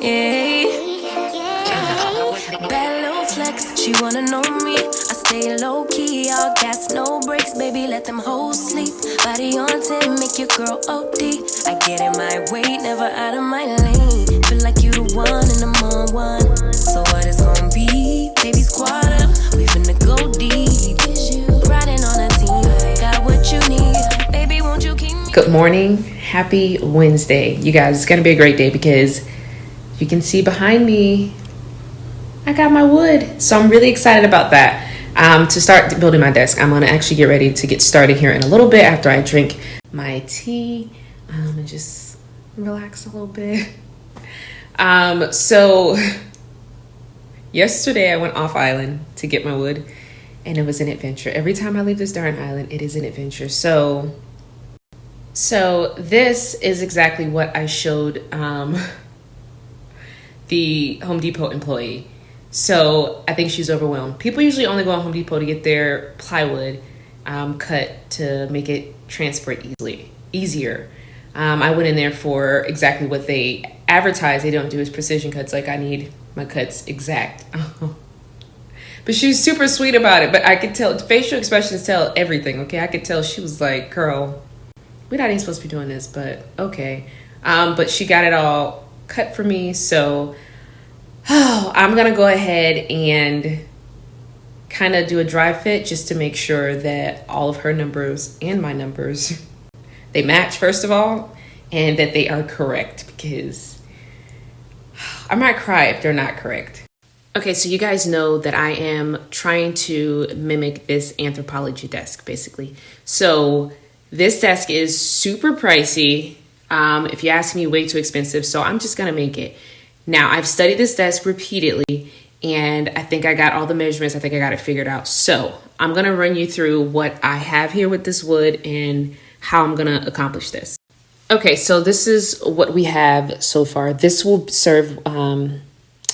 Bad little flex, she wanna know me. I stay low key, all gas, no brakes, baby, let them hoes sleep. Body on 10, make your girl OD. I get in my way, never out of my lane. Feel like you the one and I'm on one. So what it's gonna be? Baby, squad up, we finna go deep. Riding on a team, got what you need. Baby, won't you keep me? Good morning, happy Wednesday. You guys, it's gonna be a great day because you can see behind me, I got my wood. So I'm really excited about that. To start building my desk, I'm gonna actually get ready to get started here in a little bit after I drink my tea and just relax a little bit. So yesterday I went off island to get my wood and it was an adventure. Every time I leave this darn island, it is an adventure. So this is exactly what I showed the Home Depot employee. So I think she's overwhelmed. People usually only go on Home Depot to get their plywood cut to make it transport easier. I went in there for exactly what they advertise they don't do is precision cuts. Like I need my cuts exact. But she was super sweet about it. But I could tell, facial expressions tell everything, okay? I could tell she was like, girl, we're not even supposed to be doing this, but okay. But she got it all cut for me, so I'm gonna go ahead and kind of do a dry fit just to make sure that all of her numbers and my numbers, they match first of all, and that they are correct, because I might cry if they're not correct. Okay, so you guys know that I am trying to mimic this anthropology desk, basically. So this desk is super pricey. If you ask me, way too expensive. So I'm just gonna make it. Now, I've studied this desk repeatedly, and I think I got all the measurements. I think I got it figured out. So I'm gonna run you through what I have here with this wood and how I'm gonna accomplish this. Okay, so this is what we have so far. This will serve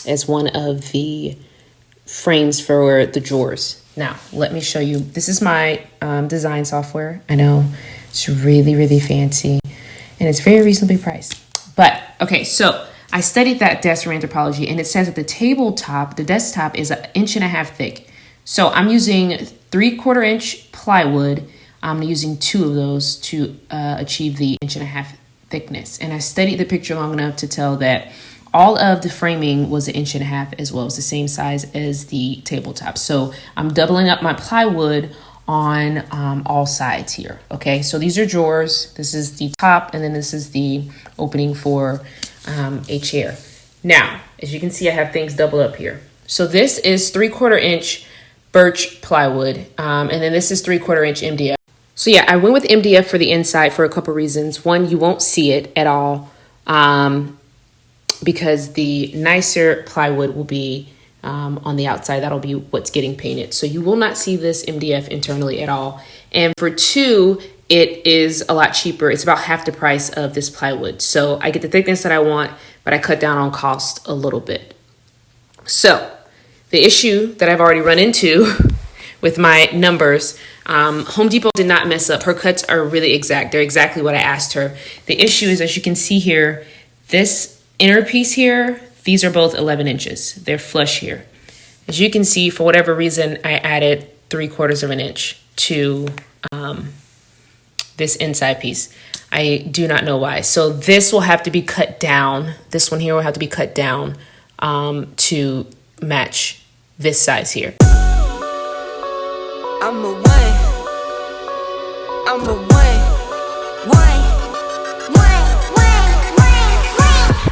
as one of the frames for the drawers. Now, let me show you. This is my design software. I know it's really, really fancy, and it's very reasonably priced. But, okay, so I studied that desk for anthropology, and it says that the desktop is 1.5 inches thick. So I'm using 3/4 inch plywood. I'm using 2 of those to achieve the 1.5 inch thickness. And I studied the picture long enough to tell that all of the framing was 1.5 inches as well. It's the same size as the tabletop. So I'm doubling up my plywood on all sides here. Okay, so these are drawers. This is the top, and then this is the opening for a chair. Now, as you can see, I have things double up here. So this is 3/4 inch birch plywood, and then this is 3/4 inch MDF. So yeah, I went with MDF for the inside for a couple reasons. One, you won't see it at all because the nicer plywood will be on the outside. That'll be what's getting painted. So you will not see this MDF internally at all. And for 2, it is a lot cheaper. It's about half the price of this plywood. So I get the thickness that I want, but I cut down on cost a little bit. So the issue that I've already run into with my numbers, Home Depot did not mess up. Her cuts are really exact. They're exactly what I asked her. The issue is, as you can see here, this inner piece here, these are both 11 inches. They're flush here. As you can see, for whatever reason, I added 3/4 inch to this inside piece. I do not know why. So this will have to be cut down. This one here will have to be cut down to match this size here. I'm a one. I'm a one. One.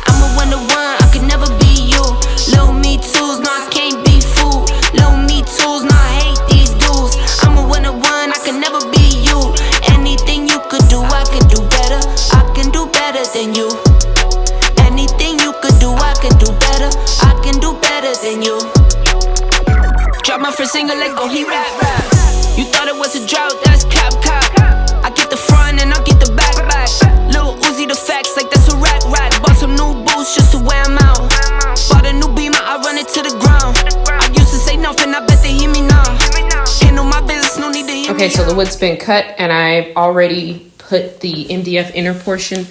I'm a 1 to 1. I could never be you. Low me tools, no, I can't be fooled. Low me tools, no, I hate these dudes. I'm a 1 to 1. I could never be you. Anything you could do, I could do better. I can do better than you. Anything you could do, I can do better. I can do better than you. Drop my first single like, oh, he rap. You thought it was a drought, that's cap. I get the front and I get the back. Lil Uzi the facts like that's a rack. Bought some new boots just to wear 'em out. Bought a new Beamer, I run it to the ground. I used to say nothing, I bet they hear me now. Handle my business, no need to hear me. Okay, so the wood's been cut, and I've already put the MDF inner portion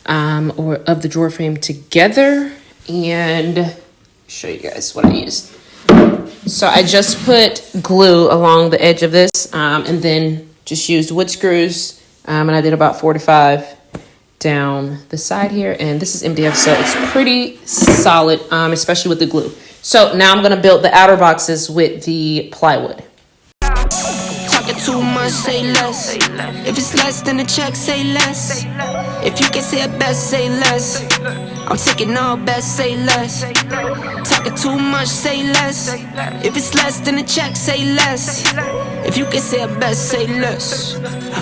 or of the drawer frame together. and show you guys what I used. So I just put glue along the edge of this, and then just used wood screws, and I did about 4 to 5 down the side here, and this is MDF, so it's pretty solid, especially with the glue. So now I'm gonna build the outer boxes with the plywood. Talking too much, say less. If it's less than a check, say less. If you can say it best, say less. I'm taking all best, say less. Talking too much, say less. If it's less than a check, say less. If you can say it best, say less.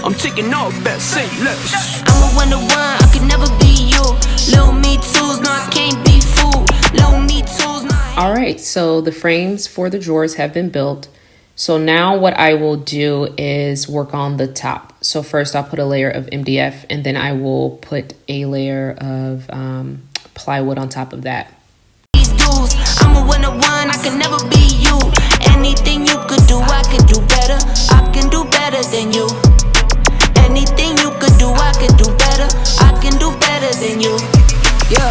I'm taking all best, say less. I'm a one-to-one, I could never be you. Little me tools, no, I can't be fooled. Little me tools, no. All right, so the frames for the drawers have been built. So now what I will do is work on the top. So first I'll put a layer of MDF, and then I will put a layer of plywood on top of that. These dudes, I'm a one-to-one, I can never be you. Anything you could do, I can do better. I can do better than you. Anything you could do, I can do better. I can do better than you. Yeah,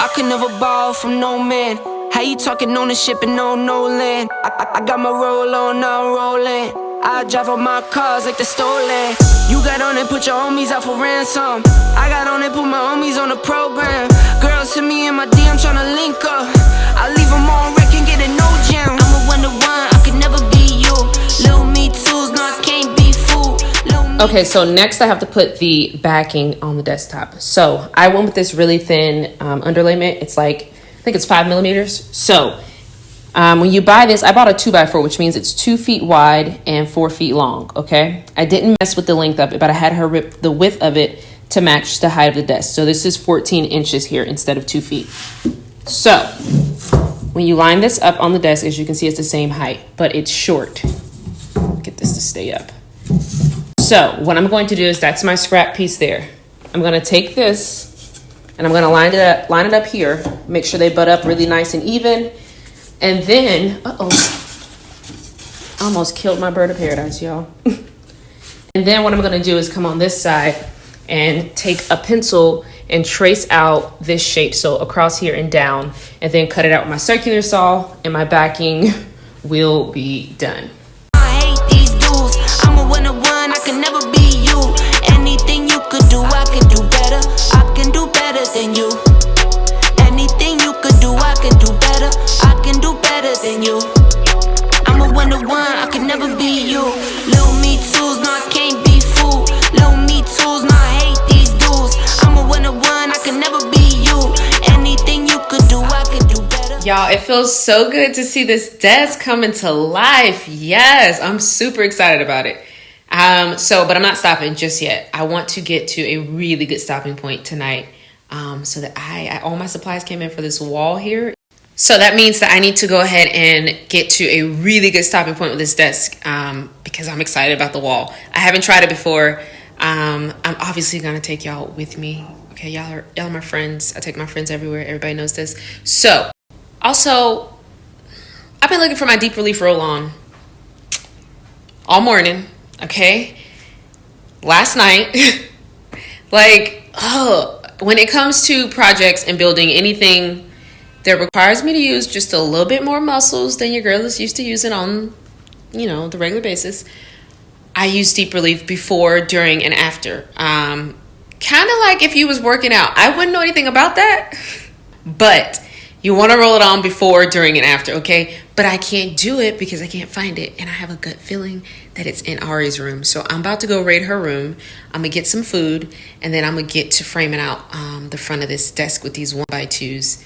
I can never borrow from no man. How you talking ownership and no land? I got my roll on, now rolling. I drive all my cars like they're stolen. You got on and put your homies out for ransom. I got on and put my homies on the program. Girls hit me in my DM tryna link up. I leave them on wreck and get a no jam. I'm a one-to-one, I could never be you. Little me tools, no, I can't be fooled. Okay, so next I have to put the backing on the desktop. So I went with this really thin underlayment. It's like, I think it's 5 millimeters. So when you buy this, I bought a 2x4, which means it's 2 feet wide and 4 feet long. Okay, I didn't mess with the length of it, but I had her rip the width of it to match the height of the desk. So this is 14 inches here instead of 2 feet. So when you line this up on the desk, as you can see, it's the same height, but it's short. Get this to stay up. So what I'm going to do is, that's my scrap piece there. I'm going to take this and I'm going to line it up here, make sure they butt up really nice and even. And then, almost killed my bird of paradise, y'all. And then what I'm going to do is come on this side and take a pencil and trace out this shape, so across here and down, and then cut it out with my circular saw, and my backing will be done. I hate these dudes, I'm a one-to-one, I can never be you. Anything you could do, I can do better. I can do better than you. Anything you could do, I can do better. I can do better than you. I'm a one-to-one, I can never be you. Little me tools, no, I can't be fooled. Little me tools, no, I hate these dudes. I'm a one-to-one, I can never be you. Anything you could do, I can do better. Y'all, it feels so good to see this desk come into life. Yes, I'm super excited about it. But I'm not stopping just yet. I want to get to a really good stopping point tonight, so that all my supplies came in for this wall here. So that means that I need to go ahead and get to a really good stopping point with this desk, because I'm excited about the wall. I haven't tried it before. I'm obviously gonna take y'all with me. Okay, y'all are my friends. I take my friends everywhere. Everybody knows this. So, also, I've been looking for my deep relief roll-on all morning. Okay, last night, when it comes to projects and building anything that requires me to use just a little bit more muscles than your girl is used to using on, the regular basis, I use deep relief before, during, and after. Kind of like if you was working out. I wouldn't know anything about that, but you want to roll it on before, during, and after, okay? But I can't do it because I can't find it, and I have a gut feeling that it's in Ari's room. So I'm about to go raid her room. I'm going to get some food, and then I'm going to get to framing out the front of this desk with these 1x2s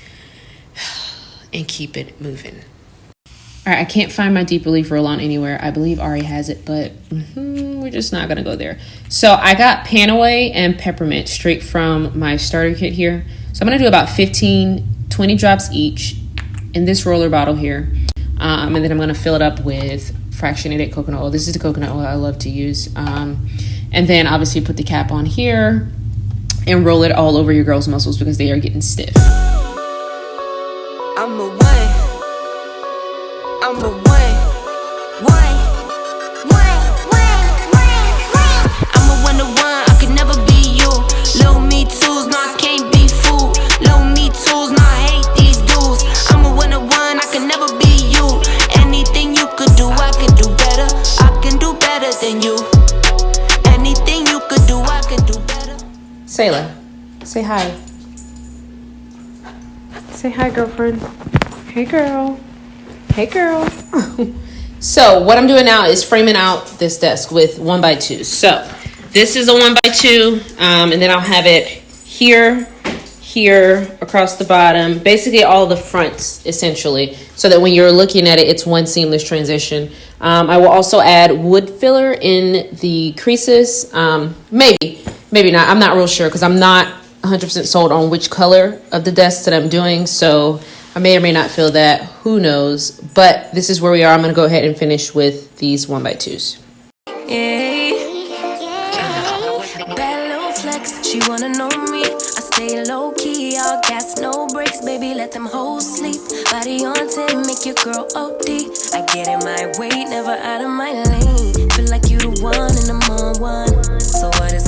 and keep it moving. All right, I can't find my deep relief roll-on anywhere. I believe Ari has it, but we're just not going to go there. So I got Panaway and Peppermint straight from my starter kit here. So I'm going to do about 20 drops each in this roller bottle here. And then I'm going to fill it up with fractionated coconut oil. This is the coconut oil I love to use. And then obviously put the cap on here and roll it all over your girl's muscles because they are getting stiff. I'm a one-to-one, I could never be you. Little me tools, no, I can't be fooled. Little me tools, no, I hate Sayla, say hi. Say hi, girlfriend. Hey, girl. Hey, girl. So what I'm doing now is framing out this desk with 1x2. So this is a 1x2, and then I'll have it here, across the bottom, basically all the fronts, essentially, so that when you're looking at it, it's one seamless transition. I will also add wood filler in the creases. Maybe not. I'm not real sure because I'm not 100% sold on which color of the desk that I'm doing, so I may or may not feel that. Who knows? But this is where we are. I'm going to go ahead and finish with these 1x2s. Bad little flex, she wanna know me. I stay low key, all gas, no brakes, baby, let them hoes sleep. Body on 10, make your girl OD. I get in my way, never out of my lane. Feel like you the one and I'm on one. So what is